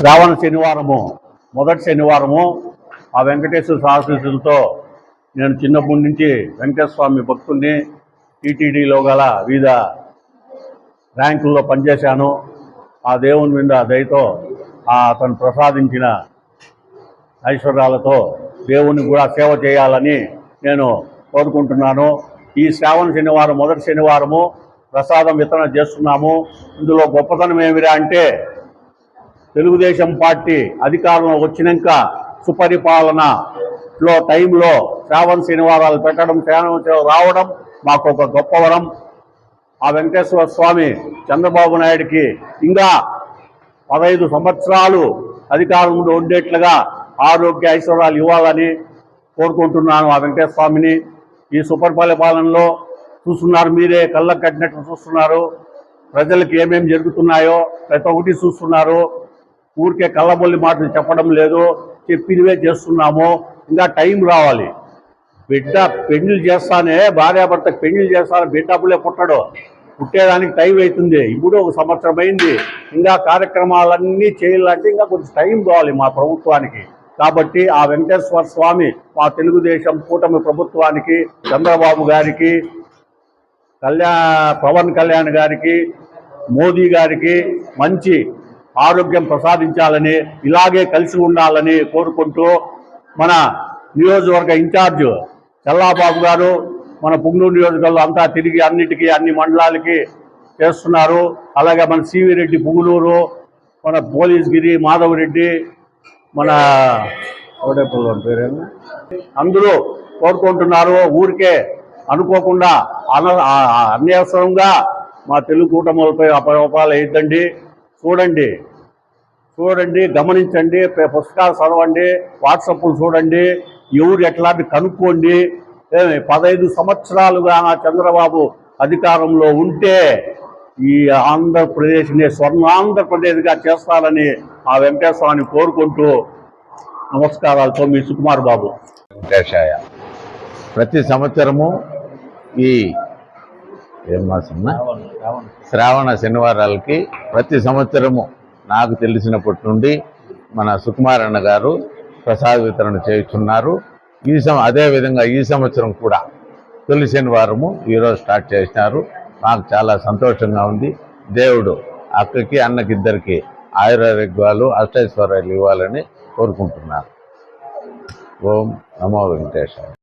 శ్రావణ శనివారము మొదటి శనివారము ఆ వెంకటేశ్వర ఆశీస్సులతో నేను చిన్నప్పటి నుంచి వెంకటేశ్వర స్వామి భక్తుల్ని టీటీడీలో గల వివిధ ర్యాంకుల్లో పనిచేశాను. ఆ దేవుని మీద దయతో అతను ప్రసాదించిన ఐశ్వర్యాలతో దేవుని కూడా సేవ చేయాలని నేను కోరుకుంటున్నాను. ఈ శ్రావణ శనివారం మొదటి శనివారము ప్రసాదం వితరణ చేస్తున్నాము. ఇందులో గొప్పతనం ఏమిరా అంటే తెలుగుదేశం పార్టీ అధికారంలో వచ్చినాక సుపరిపాలనలో టైంలో శ్రావణ శనివారాలు పెట్టడం, రావడం మాకు ఒక గొప్ప వరం. ఆ వెంకటేశ్వర స్వామి చంద్రబాబు నాయుడికి ఇంకా 15 సంవత్సరాలు అధికారంలో ఉండేట్లుగా ఆరోగ్య ఐశ్వర్యాలు ఇవ్వాలని కోరుకుంటున్నాను. ఆ వెంకటేశ్వర స్వామిని ఈ సుపరిపాలనలో చూస్తున్నారు, మీరే కళ్ళకు కట్టినట్లు చూస్తున్నారు. ప్రజలకు ఏమేమి జరుగుతున్నాయో ప్రతి ఒక్కటి చూస్తున్నారు. ఊరికే కళ్ళబొల్లి మాటలు చెప్పడం లేదు, చెప్పినవే చేస్తున్నాము. ఇంకా టైం రావాలి. బిడ్డ పెళ్లిళ్ళు చేస్తానే, భార్యాభర్తకు పెళ్లిళ్ళు చేస్తానే, బిడ్డ అప్పుడే పుట్టడు, పుట్టేదానికి టైం అవుతుంది. ఇప్పుడు 1 సంవత్సరం అయింది. ఇంకా కార్యక్రమాలన్నీ చేయాలంటే ఇంకా కొంచెం టైం కావాలి మా ప్రభుత్వానికి. కాబట్టి ఆ వెంకటేశ్వర స్వామి మా తెలుగుదేశం కూటమి ప్రభుత్వానికి, చంద్రబాబు గారికి, పవన్ కళ్యాణ్ గారికి, మోదీ గారికి మంచి ఆరోగ్యం ప్రసాదించాలని, ఇలాగే కలిసి ఉండాలని కోరుకుంటూ మన నియోజకవర్గ ఇన్ఛార్జ్ చల్లాబాబు గారు మన పుంగనూరు నియోజకవర్గంలో అంతా తిరిగి అన్నిటికీ అన్ని మండలాలకి చేస్తున్నారు. అలాగే మన సివి రెడ్డి పుంగనూరు, మన పోలీస్గిరి మాధవరెడ్డి, మన పేరేమో అందరూ కోరుకుంటున్నారు. ఊరికే అనుకోకుండా అన్యవసరంగా మా తెలుగు కూటములపై అపరూపాలు వేయద్దండి. చూడండి, గమనించండి, పుస్తకాలు చదవండి, వాట్సాప్లు చూడండి, ఎవరు ఎట్లాంటి కనుక్కోండి. 15 సంవత్సరాలుగా చంద్రబాబు అధికారంలో ఉంటే ఈ ఆంధ్రప్రదేశ్ని స్వర్ణాంధ్రప్రదేశ్గా చేస్తారని ఆ వెంకటేశ్వరాన్ని కోరుకుంటూ నమస్కారాలతో మీ సుకుమార్ బాబు. ప్రతి సంవత్సరము ఈ ఏం మాసమ్మా? శ్రావణ శనివారాలకి ప్రతి సంవత్సరము నాకు తెలిసినప్పటి నుండి మన సుకుమారన్న గారు ప్రసాద వితరణ చేస్తున్నారు. అదేవిధంగా ఈ సంవత్సరం కూడా తొలి శనివారము ఈరోజు స్టార్ట్ చేసినారు. నాకు చాలా సంతోషంగా ఉంది. దేవుడు అక్కకి అన్నకిద్దరికి ఆయురారోగ్యాలు అష్టైశ్వర్యాలు ఇవ్వాలని కోరుకుంటున్నాను. ఓం నమో వెంకటేశ్వర.